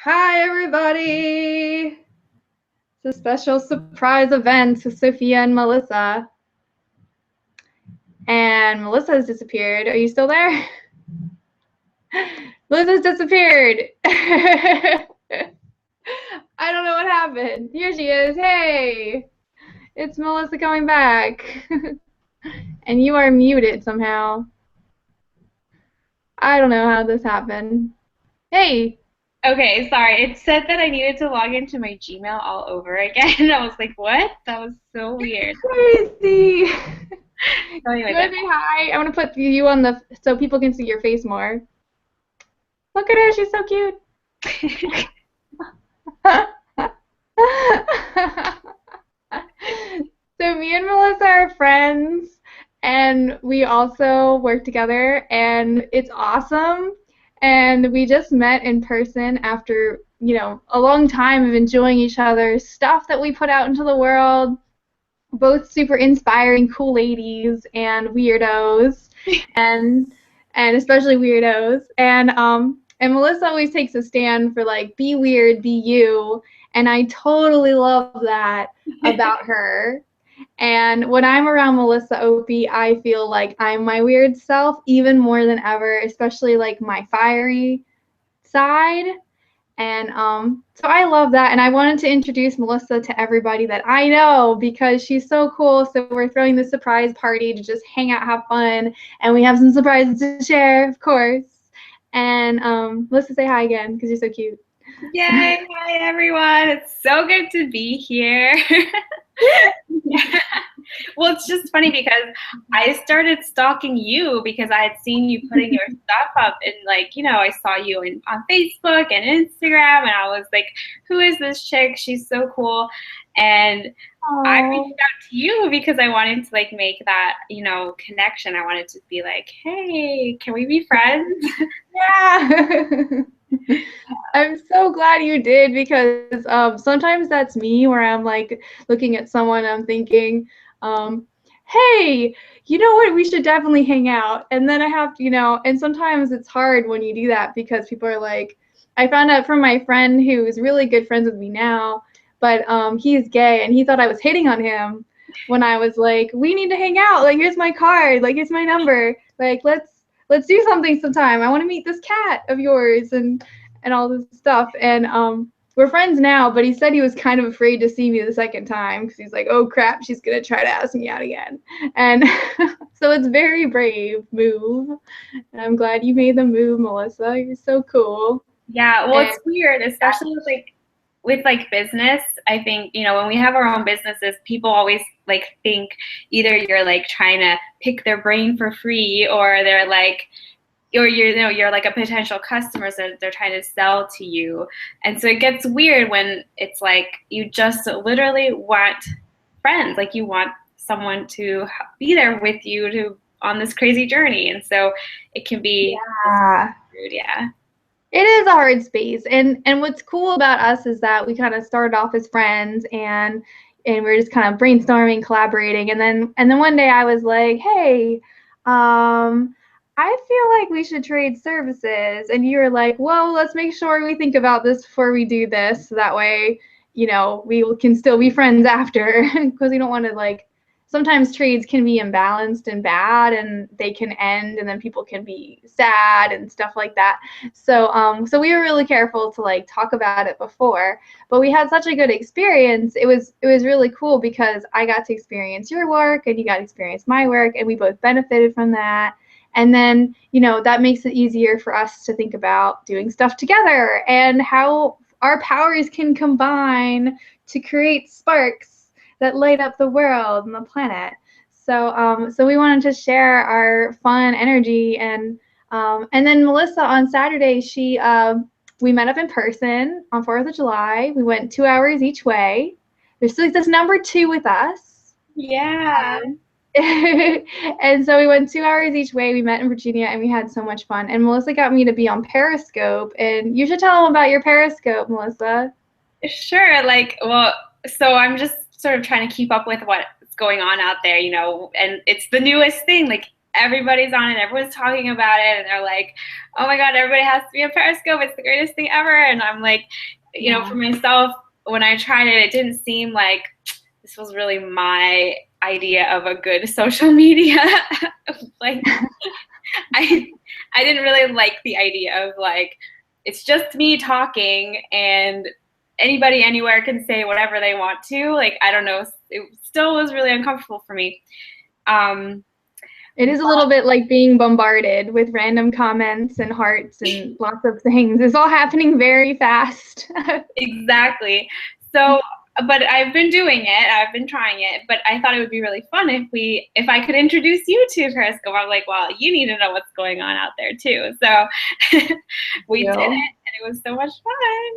Hi, everybody! It's a special surprise event with Sophia and Melissa. And Melissa has disappeared. Are you still there? Melissa's disappeared! I don't know what happened. Here she is. Hey! It's Melissa coming back. And you are muted somehow. I don't know how this happened. Hey! Okay, sorry. It said that I needed to log into my Gmail all over again. I was like, what? That was so weird. Crazy! So You anyways, want to say hi? I want to put you on the so people can see your face more. Look at her, she's so cute. So me and Melissa are friends, and we also work together, and it's awesome. And we just met in person after, a long time of enjoying each other's stuff that we put out into the world. Both super inspiring, cool ladies and weirdos, and especially weirdos. And Melissa always takes a stand for like be weird, be you, and I totally love that about her. And when I'm around Melissa Opie, I feel like I'm my weird self even more than ever, especially like my fiery side. And so I love that. And I wanted to introduce Melissa to everybody that I know because she's so cool. So we're throwing this surprise party to just hang out, have fun. And we have some surprises to share, of course. And Melissa, say hi again because you're so cute. Yay! Hi everyone. It's so good to be here. Well, it's just funny because I started stalking you because I had seen you putting your stuff up and I saw you on Facebook and Instagram and I was like, who is this chick? She's so cool. And I reached Oh, out to you because I wanted to make that, connection. I wanted to be like, hey, can we be friends? yeah. I'm so glad you did because sometimes that's me where I'm like looking at someone and I'm thinking, hey, you know what? We should definitely hang out. And then I have to, and sometimes it's hard when you do that because people are like, I found out from my friend who is really good friends with me now, but he's gay and he thought I was hitting on him when I was like, we need to hang out. Like, here's my card. Like, here's my number. Like, let's do something sometime. I want to meet this cat of yours and all this stuff. And we're friends now, but he said he was kind of afraid to see me the second time because he's like, oh crap, she's gonna try to ask me out again. And so it's very brave move. And I'm glad you made the move, Melissa. You're so cool. Yeah, well, And it's weird, especially with business. I think, when we have our own businesses, people always think either you're trying to pick their brain for free or they're or you're like a potential customer so they're trying to sell to you. And so it gets weird when it's like you just literally want friends, like you want someone to be there with you to on this crazy journey. And so it can be yeah. weird, yeah. It is a hard space, and what's cool about us is that we kind of started off as friends, and we're just kind of brainstorming, collaborating, and then one day I was like, hey, I feel like we should trade services, and you were like, well, let's make sure we think about this before we do this, so that way, we can still be friends after, because we don't want to like sometimes trades can be imbalanced and bad and they can end and then people can be sad and stuff like that. So we were really careful to like talk about it before, but we had such a good experience. It was really cool because I got to experience your work and you got to experience my work and we both benefited from that. And then, that makes it easier for us to think about doing stuff together and how our powers can combine to create sparks that light up the world and the planet. So we wanted to share our fun energy, and then Melissa on Saturday, we met up in person on 4th of July. We went 2 hours each way. There's like this number two with us. Yeah. And so we went 2 hours each way. We met in Virginia and we had so much fun. And Melissa got me to be on Periscope. And you should tell them about your Periscope, Melissa. Sure. Well, so I'm just sort of trying to keep up with what's going on out there, and it's the newest thing. Like everybody's on it, everyone's talking about it, and they're like, oh my God, everybody has to be on Periscope. It's the greatest thing ever. And I'm like, you know, for myself, when I tried it, it didn't seem like this was really my idea of a good social media. Like, I didn't really like the idea of like, it's just me talking and anybody anywhere can say whatever they want to. Like, I don't know, it still was really uncomfortable for me. It is a little bit like being bombarded with random comments and hearts and lots of things. It's all happening very fast. Exactly. So, but I've been doing it. I've been trying it. But I thought it would be really fun if I could introduce you to Periscope. I'm like, well, you need to know what's going on out there too. So we did it, and it was so much fun.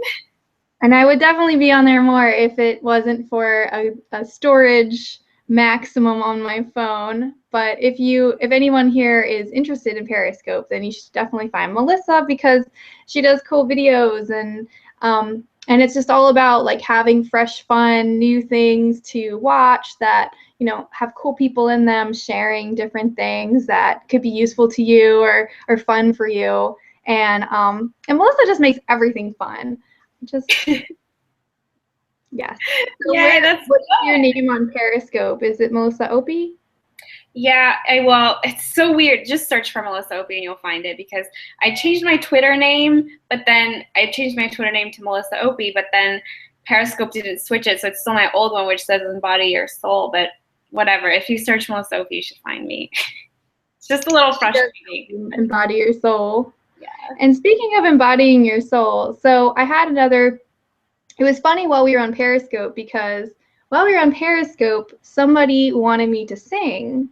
And I would definitely be on there more if it wasn't for a storage maximum on my phone. But if anyone here is interested in Periscope, then you should definitely find Melissa, because she does cool videos, and it's just all about like having fresh, fun, new things to watch that, you know, have cool people in them sharing different things that could be useful to you or fun for you. And Melissa just makes everything fun. Just yes. So Yeah, what's your name on Periscope? Is it Melissa Opie? Yeah, well, it's so weird. Just search for Melissa Opie and you'll find it, because I changed my Twitter name, but then I changed my Twitter name to Melissa Opie, but then Periscope didn't switch it, so it's still my old one, which says Embody Your Soul, but whatever. If you search Melissa Opie, you should find me. It's just a little frustrating. Embody Your Soul. Yeah. And speaking of embodying your soul, so I had it was funny while we were on Periscope, because while we were on Periscope, somebody wanted me to sing,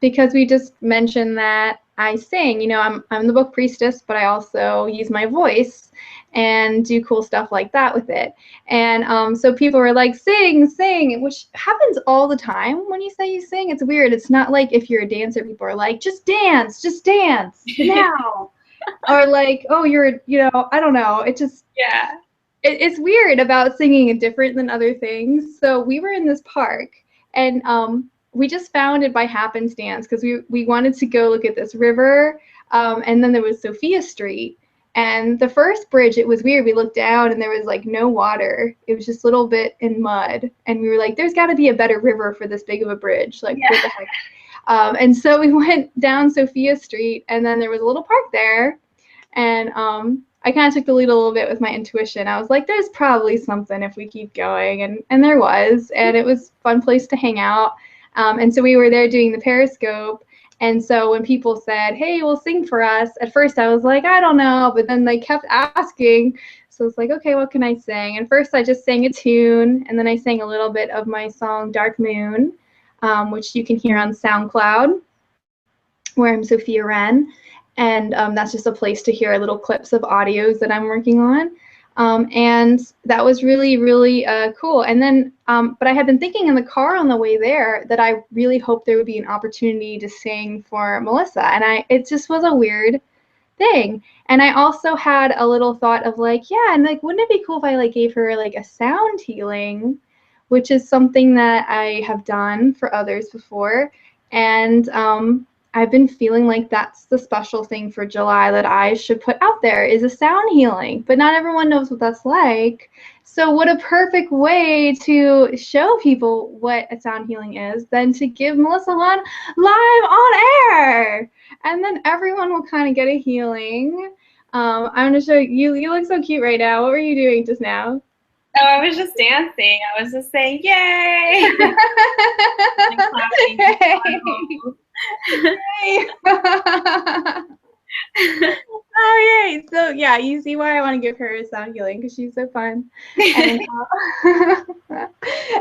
because we just mentioned that I sing. You know, I'm the book priestess, but I also use my voice and do cool stuff like that with it. And so people were like, sing, which happens all the time when you say you sing. It's weird. It's not like if you're a dancer, people are like, just dance now. Or like, oh, you know, I don't know. It just, yeah. It's weird about singing and different than other things. So we were in this park, and we just found it by happenstance, because we wanted to go look at this river, and then there was Sophia Street. And the first bridge, it was weird. We looked down and there was like no water. It was just a little bit in mud. And we were like, there's got to be a better river for this big of a bridge. Like, what the heck? And so we went down Sophia Street, and then there was a little park there. And I kind of took the lead a little bit with my intuition. I was like, there's probably something if we keep going. And there was. And it was a fun place to hang out. And so we were there doing the Periscope. And so when people said, hey, well, sing for us, at first I was like, I don't know. But then they kept asking. So I was like, okay, what can I sing? And first I just sang a tune. And then I sang a little bit of my song, Dark Moon, which you can hear on SoundCloud, where I'm Sofia Wren. And that's just a place to hear little clips of audios that I'm working on. And that was really, really cool. And then, but I had been thinking in the car on the way there that I really hoped there would be an opportunity to sing for Melissa. And it just was a weird thing. And I also had a little thought of like, yeah, and like, wouldn't it be cool if I like gave her like a sound healing, which is something that I have done for others before. And I've been feeling like that's the special thing for July that I should put out there, is a sound healing, but not everyone knows what that's like. So what a perfect way to show people what a sound healing is than to give Melissa one live on air. And then everyone will kind of get a healing. I'm going to show you. You look so cute right now. What were you doing just now? Oh, I was just dancing. I was just saying, yay! And clapping. Oh, yay. So yeah, you see why I want to give her a sound healing, because she's so fun.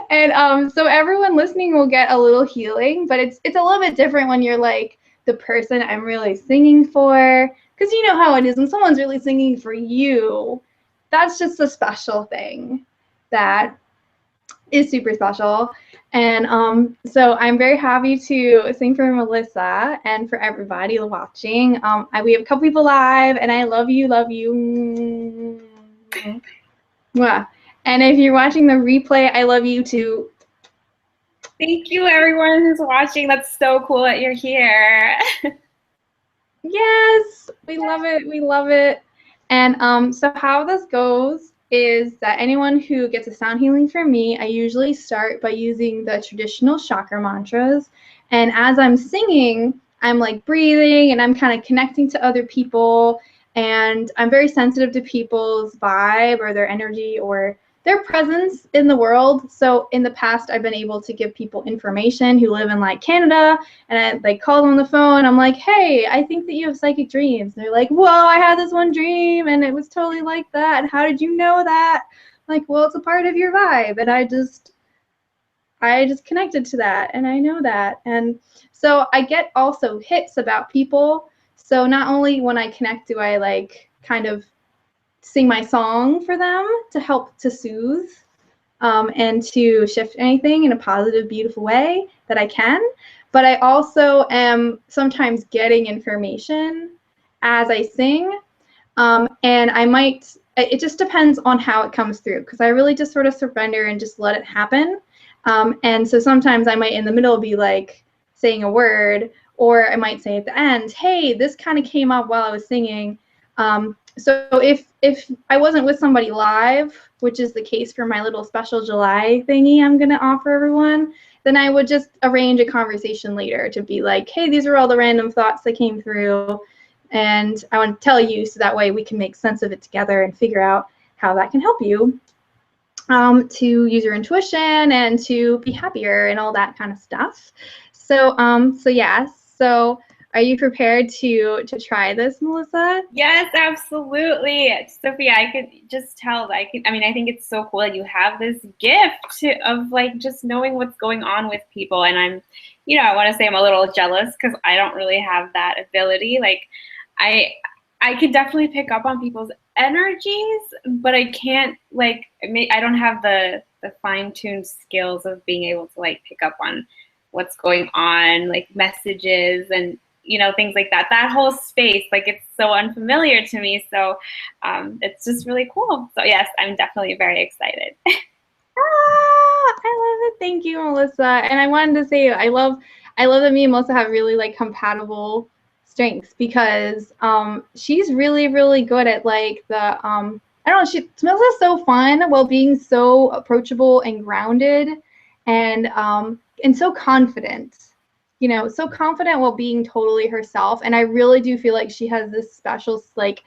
And so everyone listening will get a little healing, but it's a little bit different when you're like the person I'm really singing for, because you know how it is when someone's really singing for you. That's just a special thing that is super special. And so I'm very happy to sing for Melissa and for everybody watching. We have a couple people live, and I love you. Mwah. And if you're watching the replay, I love you too. Thank you, everyone who's watching. That's so cool that you're here. Yes, we love it. We love it. And so how this goes is that anyone who gets a sound healing from me, I usually start by using the traditional chakra mantras. And as I'm singing, I'm like breathing and I'm kind of connecting to other people. And I'm very sensitive to people's vibe or their energy or their presence in the world. So in the past, I've been able to give people information who live in like Canada, and I like call them on the phone. I'm like, hey, I think that you have psychic dreams. And they're like, whoa, I had this one dream and it was totally like that. And how did you know that? I'm like, well, it's a part of your vibe. And I just connected to that and I know that. And so I get also hits about people. So not only when I connect do I like kind of sing my song for them to help to soothe and to shift anything in a positive, beautiful way that I can. But I also am sometimes getting information as I sing. And it just depends on how it comes through because I really just sort of surrender and just let it happen. And so sometimes I might in the middle be like saying a word, or I might say at the end, hey, this kind of came up while I was singing. So if I wasn't with somebody live, which is the case for my little special July thingy I'm going to offer everyone, then I would just arrange a conversation later to be like, hey, these are all the random thoughts that came through, and I want to tell you so that way we can make sense of it together and figure out how that can help you to use your intuition and to be happier and all that kind of stuff. So yes. So are you prepared to try this, Melissa? Yes, absolutely. Sophia, I could just tell. I think it's so cool that you have this gift of like just knowing what's going on with people. And I want to say I'm a little jealous because I don't really have that ability. Like I could definitely pick up on people's energies, but I can't I don't have the fine-tuned skills of being able to like pick up on what's going on, like messages and things like that. That whole space, like it's so unfamiliar to me. So it's just really cool. So yes, I'm definitely very excited. I love it. Thank you, Melissa. And I wanted to say I love that me and Melissa have really like compatible strengths because she's really, really good at like the I don't know, Melissa's so fun while being so approachable and grounded and so confident. So confident while being totally herself. And I really do feel like she has this special like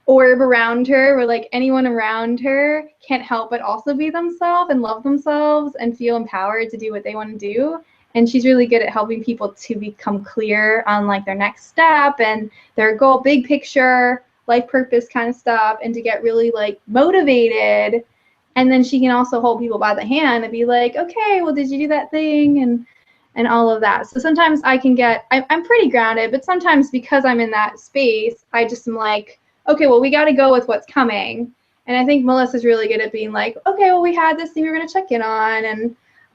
orb around her where like anyone around her can't help but also be themselves and love themselves and feel empowered to do what they want to do. And she's really good at helping people to become clear on like their next step and their goal, big picture, life purpose kind of stuff, and to get really like motivated. And then she can also hold people by the hand and be like, okay, well, did you do that thing? And all of that. So sometimes I'm pretty grounded, but sometimes because I'm in that space, I just am like, okay, well, we got to go with what's coming. And I think Melissa's really good at being like, okay, well, we had this thing we were going to check in on.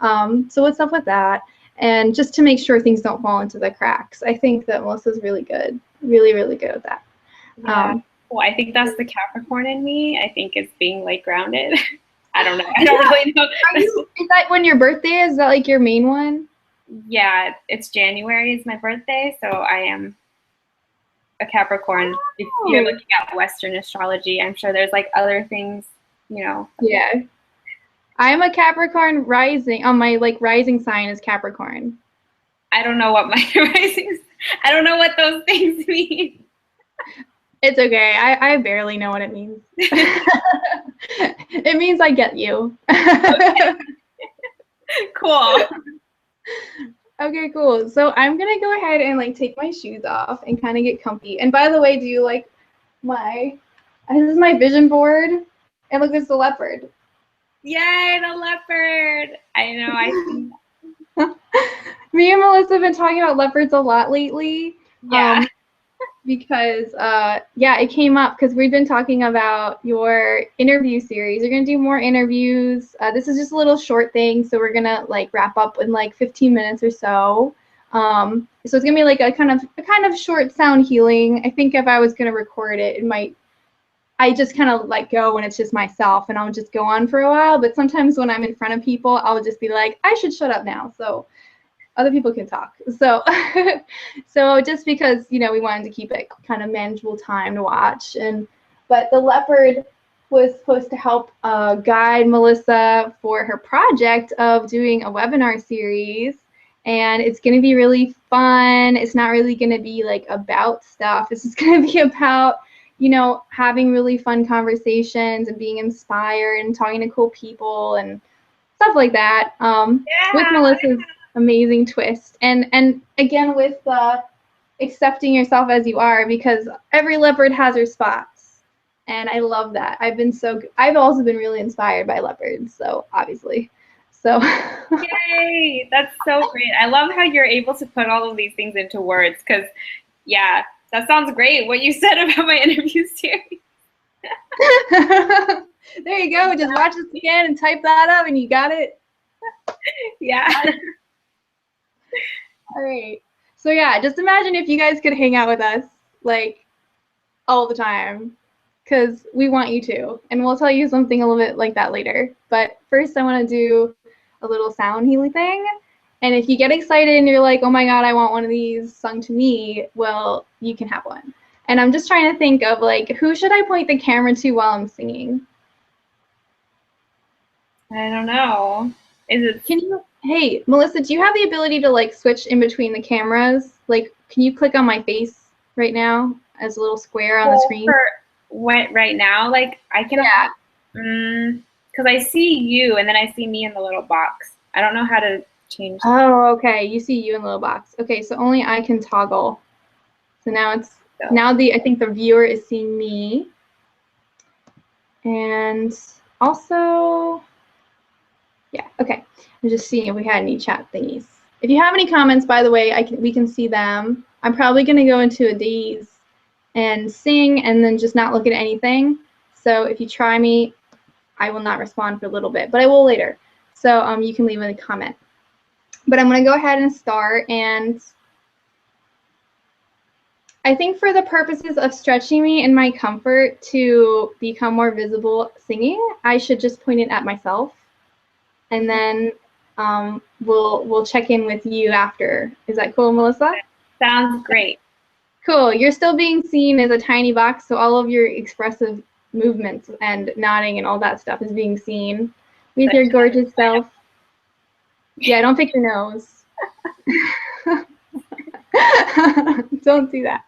And so what's up with that? And just to make sure things don't fall into the cracks. I think that Melissa's really good, really, really good at that. Yeah. Well, I think that's the Capricorn in me. I think it's being like grounded. I don't know. I don't really know. Is that when your birthday is? Is that like your main one? Yeah, it's January is my birthday, so I am a Capricorn. Oh. If you're looking at Western astrology, I'm sure there's like other things, Yeah. I'm a Capricorn rising. My like rising sign is Capricorn. I don't know what my rising. I don't know what those things mean. It's okay. I barely know what it means. It means I get you. Okay. Cool. Okay, cool. So I'm gonna go ahead and like take my shoes off and kind of get comfy. And by the way, do you like this is my vision board, and look, there's the leopard. Yay, the leopard! I know. I Me and Melissa have been talking about leopards a lot lately. Yeah. Because it came up because we've been talking about your interview series. You're gonna do more interviews. This is just a little short thing, so we're gonna like wrap up in like 15 minutes or so. So it's gonna be like a kind of short sound healing. I think if I was gonna record it, it might I just kind of let go when it's just myself, and I'll just go on for a while. But sometimes when I'm in front of people, I'll just be like, I should shut up now, so other people can talk. So, so just because, you know, we wanted to keep it kind of manageable time to watch. But the leopard was supposed to help guide Melissa for her project of doing a webinar series. And it's going to be really fun. It's not really going to be like about stuff. It's just going to be about, you know, having really fun conversations and being inspired and talking to cool people and stuff like that. With Melissa's amazing twist. And again, with accepting yourself as you are, because every leopard has her spots. And I love that. I've also been really inspired by leopards, so obviously. So Yay! That's so great. I love how you're able to put all of these things into words, because yeah, that sounds great what you said about my interview series. There you go. Just watch this again and type that up and you got it. Yeah. All right. So yeah, just imagine if you guys could hang out with us like all the time, because we want you to. And we'll tell you something a little bit like that later. But first I want to do a little sound healing thing. And if you get excited and you're like, oh my God, I want one of these sung to me, well, you can have one. And I'm just trying to think of like, who should I point the camera to while I'm singing? I don't know. Hey, Melissa, do you have the ability to like switch in between the cameras? Like, can you click on my face right now as a little square on the screen? Right now, like I can, because I see you and then I see me in the little box. I don't know how to change. Oh, okay. You see you in the little box. Okay, so only I can toggle. So now I think the viewer is seeing me. And also, yeah, okay. I'm just seeing if we had any chat thingies. If you have any comments, by the way, we can see them. I'm probably going to go into a daze and sing and then just not look at anything. So if you try me, I will not respond for a little bit, but I will later. So you can leave a comment. But I'm going to go ahead and start. And I think for the purposes of stretching me in my comfort to become more visible singing, I should just point it at myself. And then we'll check in with you after. Is that cool, Melissa? Sounds great. Cool. You're still being seen as a tiny box, so all of your expressive movements and nodding and all that stuff is being seen with your gorgeous self. Yeah, don't pick your nose. Don't do that.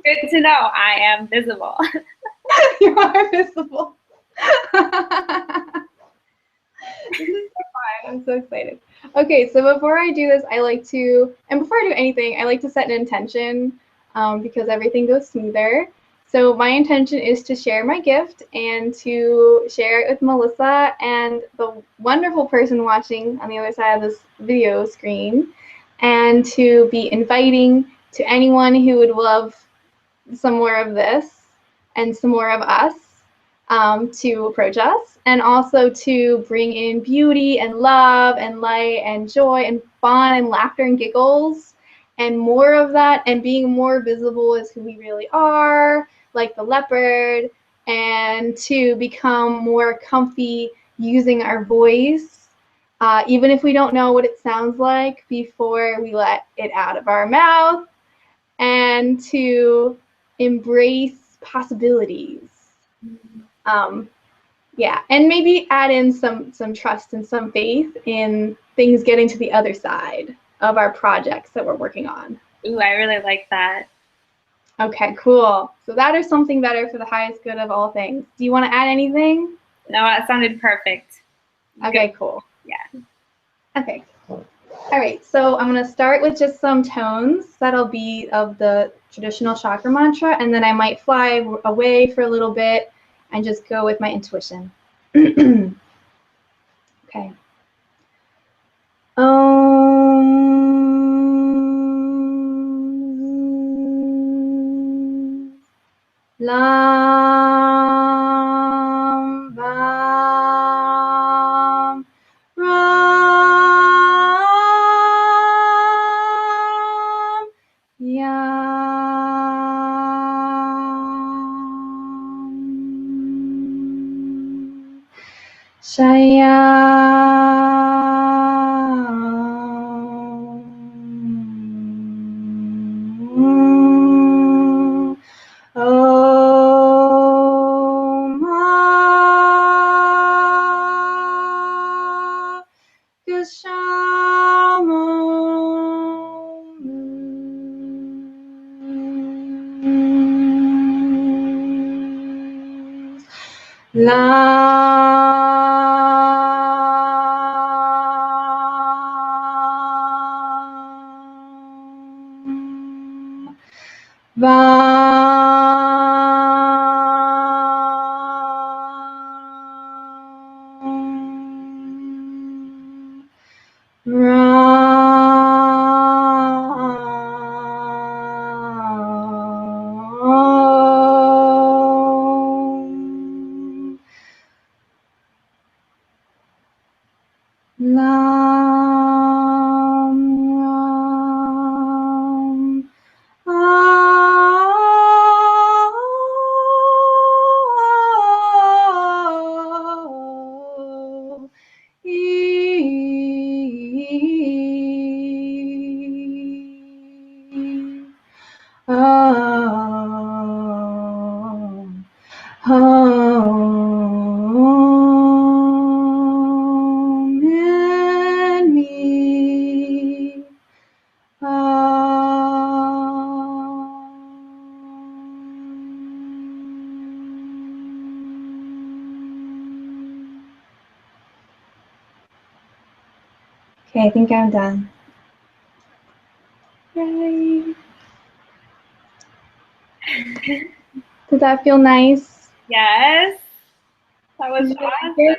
Good to know. I am visible. You are visible. This is so fun. I'm so excited. Okay, so before I do this, before I do anything, I like to set an intention because everything goes smoother. So my intention is to share my gift and to share it with Melissa and the wonderful person watching on the other side of this video screen, and to be inviting to anyone who would love some more of this and some more of us to approach us, and also to bring in beauty and love and light and joy and fun and laughter and giggles and more of that, and being more visible as who we really are, like the leopard, and to become more comfy using our voice, even if we don't know what it sounds like before we let it out of our mouth, and to embrace possibilities. Yeah, and maybe add in some trust and some faith in things getting to the other side of our projects that we're working on. Ooh, I really like that. Okay, cool. So that is something better for the highest good of all things. Do you want to add anything? No, that sounded perfect. Okay, cool. Yeah. Okay. All right, so I'm going to start with just some tones that'll be of the traditional chakra mantra, and then I might fly away for a little bit and just go with my intuition. Okay. Lam Vam Ram Yam Shyam. Om in me. Okay, I think I'm done. Yay. Did that feel nice? Yes. That was awesome.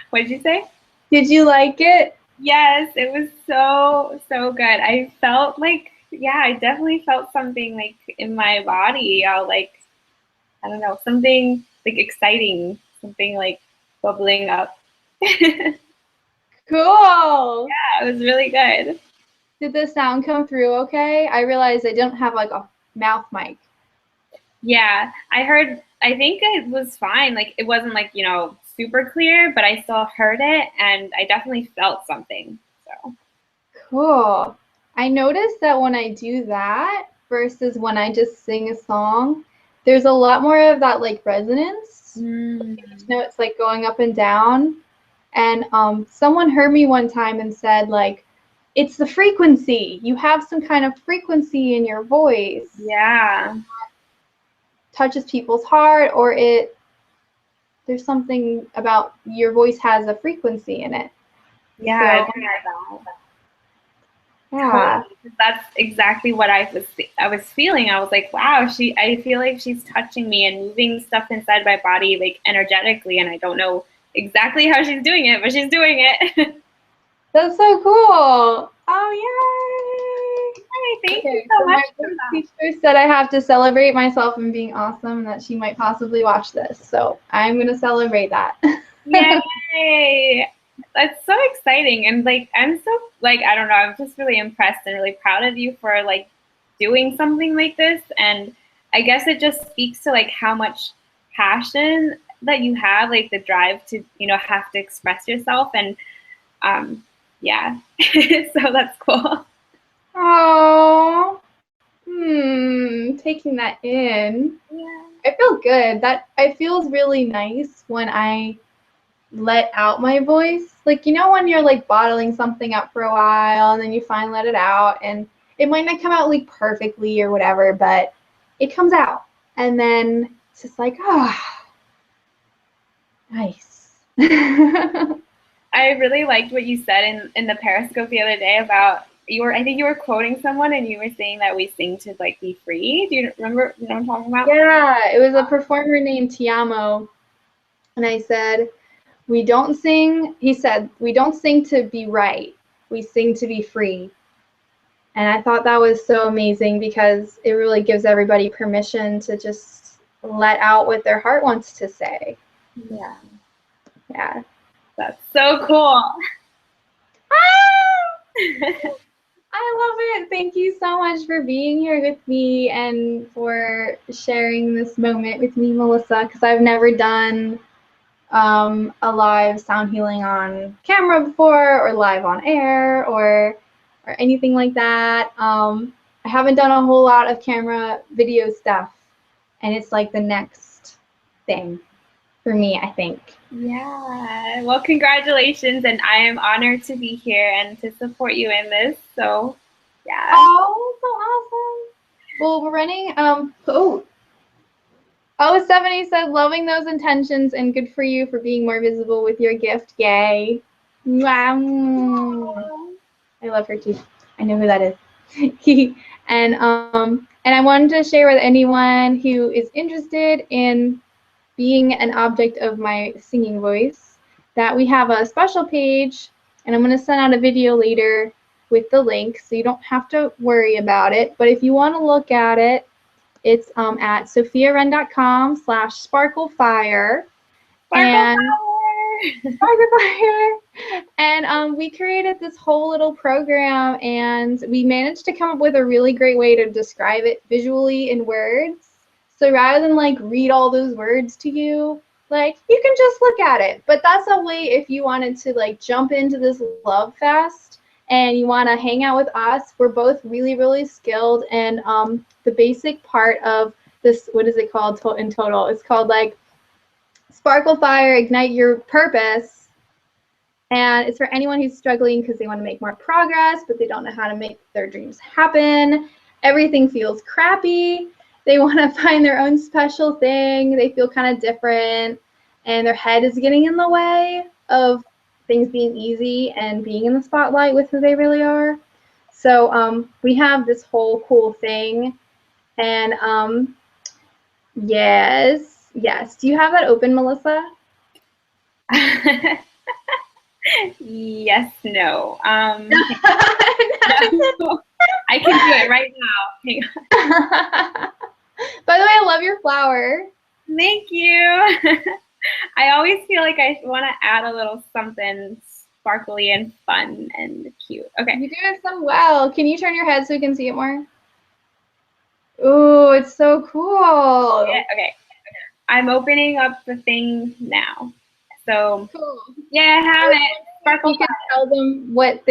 What did you say? Did you like it? Yes, it was so, so good. I felt like, yeah, I definitely felt something like in my body. I don't know, something like exciting, something like bubbling up. Yeah, Cool. it was really good. Did the sound come through okay? I realized I didn't have like a mouth mic. Yeah, I think it was fine. Like, it wasn't like, super clear, but I still heard it and I definitely felt something. So, Cool. I noticed that when I do that versus when I just sing a song, there's a lot more of that like resonance. Each note's like going up and down. And someone heard me one time and said like, it's the frequency. You have some kind of frequency in your voice. yeah. Touches people's heart, or there's something about your voice has a frequency in it. Yeah, So, yeah. yeah. That's exactly what I was feeling. I was like, wow, I feel like she's touching me and moving stuff inside my body like energetically, and I don't know exactly how she's doing it, but she's doing it. That's so cool. Oh, yay. Hey, thank you Okay, so so much my for voice that. teacher said I have to celebrate myself and being awesome and that she might possibly watch this. So I'm going to celebrate that. Yay! That's so exciting. And like, I'm so like, I don't know, I'm just really impressed and really proud of you for like doing something like this. And I guess it just speaks to like how much passion that you have, like the drive to, have to express yourself. And yeah, so that's cool. Oh, taking that in. Yeah. I feel good. It feels really nice when I let out my voice. Like, when you're like bottling something up for a while and then you finally let it out and it might not come out like perfectly or whatever, but it comes out. And then it's just like, nice. I really liked what you said in the Periscope the other day about I think you were quoting someone and you were saying that we sing to like be free. Do you remember what I'm talking about? Yeah, it was a performer named Tiamo. And I said, he said, we don't sing to be right. We sing to be free. And I thought that was so amazing because it really gives everybody permission to just let out what their heart wants to say. Yeah. Yeah. That's so cool. I love it. Thank you so much for being here with me and for sharing this moment with me, Melissa, because I've never done a live sound healing on camera before, or live on air, or anything like that. I haven't done a whole lot of camera video stuff, and it's like the next thing for me, I think. Yeah. Well, congratulations, and I am honored to be here and to support you in this. So, yeah. Oh, so awesome. Well, we're running. Stephanie said, loving those intentions and good for you for being more visible with your gift. Yay. Wow. I love her too. I know who that is. And I wanted to share with anyone who is interested in being an object of my singing voice that we have a special page, and I'm going to send out a video later with the link, so you don't have to worry about it. But if you want to look at it, it's at sofiawren.com/sparklefire. And we created this whole little program, and we managed to come up with a really great way to describe it visually in words. So rather than like read all those words to you, like you can just look at it. But that's a way if you wanted to like jump into this love fest and you want to hang out with us. We're both really, really skilled, and the basic part of this, what is it called in total? It's called like Sparkle Fire, Ignite Your Purpose. And it's for anyone who's struggling because they want to make more progress, but they don't know how to make their dreams happen. Everything feels crappy. They want to find their own special thing. They feel kind of different, and their head is getting in the way of things being easy and being in the spotlight with who they really are. So we have this whole cool thing. And yes. Do you have that open, Melissa? Yes, no. No. I can do it right now. Hang on. By the way, I love your flower. Thank you. I always feel like I want to add a little something sparkly and fun and cute. Okay. You do it so well. Can you turn your head so we can see it more? Ooh, it's so cool. Yeah, okay. I'm opening up the thing now. So cool. Yeah, I have it. Sparkle you can tell them what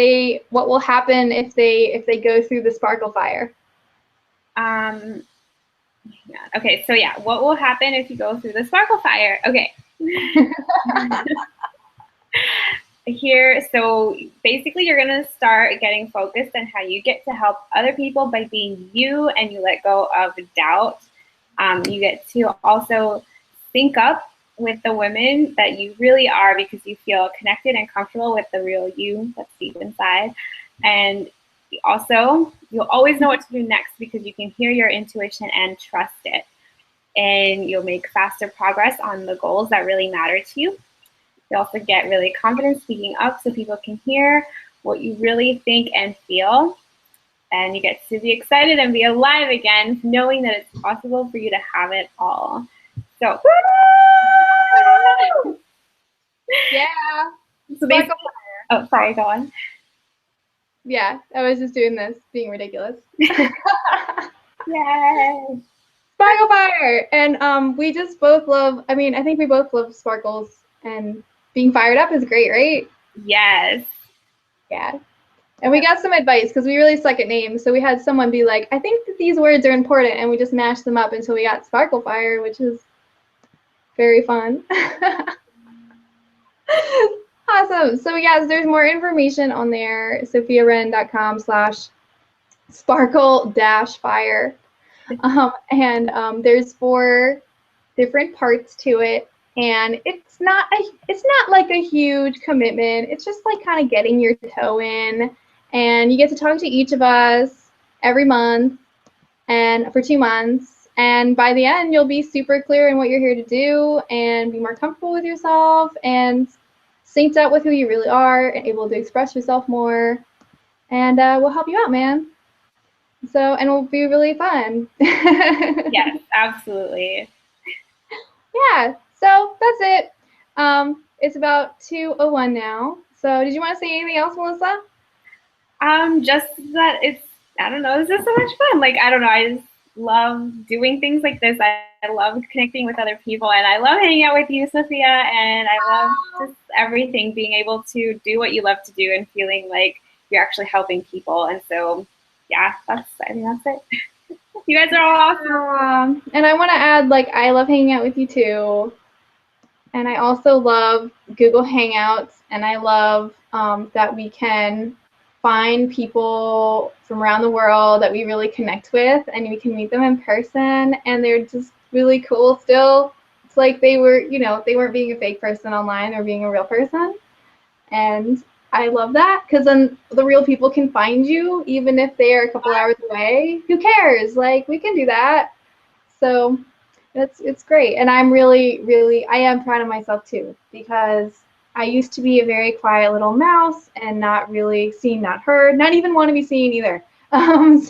will happen if they go through the sparkle fire. Okay, so yeah, what will happen if you go through the sparkle fire? Okay. Here, so basically you're gonna start getting focused on how you get to help other people by being you, and you let go of doubt. You get to also sync up with the women that you really are, because you feel connected and comfortable with the real you that's deep inside. And also, you'll always know what to do next because you can hear your intuition and trust it. And you'll make faster progress on the goals that really matter to you. You also get really confident speaking up so people can hear what you really think and feel. And you get to be excited and be alive again, knowing that it's possible for you to have it all. So, yeah. So basically, oh, sorry, go on. Yeah, I was just doing this, being ridiculous. Yay! Sparkle fire! And we just both love, I think we both love sparkles, and being fired up is great, right? Yes. Yeah. And we got some advice because we really suck at names. So we had someone be like, I think that these words are important, and we just mashed them up until we got sparkle fire, which is very fun. Awesome. So yes, there's more information on there, sofiawren.com/sparkle-fire. And there's 4 different parts to it. And it's not like a huge commitment. It's just like kind of getting your toe in. And you get to talk to each of us every month and for 2 months. And by the end, you'll be super clear in what you're here to do and be more comfortable with yourself and synced up with who you really are and able to express yourself more. And we'll help you out, man. So, and it'll be really fun. Yes, absolutely. Yeah, so that's it. It's about 2:01 now. So did you want to say anything else, Melissa? Just that it's, I don't know, it's just so much fun. Like, I don't know, love doing things like this. I love connecting with other people, and I love hanging out with you, Sophia, and I love just everything, being able to do what you love to do and feeling like you're actually helping people. And so, yeah, I think that's it. You guys are all awesome. And I want to add, like, I love hanging out with you too. And I also love Google Hangouts, and I love that we can find people from around the world that we really connect with, and we can meet them in person, and they're just really cool still. It's like they were, you know, they weren't being a fake person online, or being a real person. And I love that, because then the real people can find you, even if they are a couple hours away. Who cares? Like, we can do that. So it's great. And I'm really, I am proud of myself too, because I used to be a very quiet little mouse and not really seen, not heard, not even want to be seen either.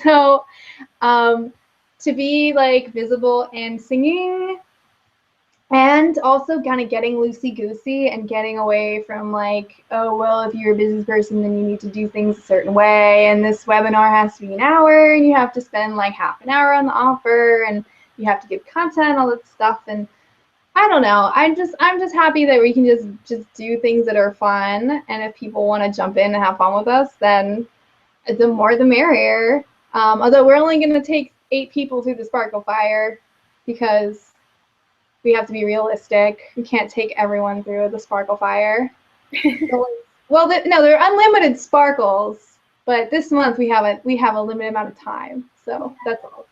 So to be like visible and singing, and also kind of getting loosey-goosey and getting away from like, oh, well, if you're a business person, then you need to do things a certain way, and this webinar has to be an hour, and you have to spend like half an hour on the offer, and you have to give content, all that stuff. And I don't know. I'm just happy that we can just do things that are fun, and if people want to jump in and have fun with us, then the more the merrier. Although we're only going to take 8 people through the Sparkle Fire, because we have to be realistic. We can't take everyone through the Sparkle Fire. So, well, no, they're unlimited sparkles, but this month we have a limited amount of time, so that's all.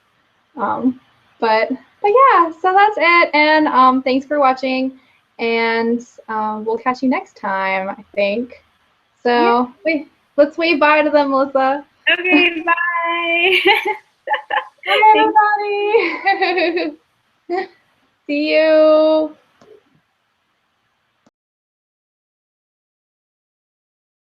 But yeah, so that's it, and thanks for watching, and we'll catch you next time, I think. So let's wave bye to them, Melissa. Okay, bye. Bye, everybody. See you.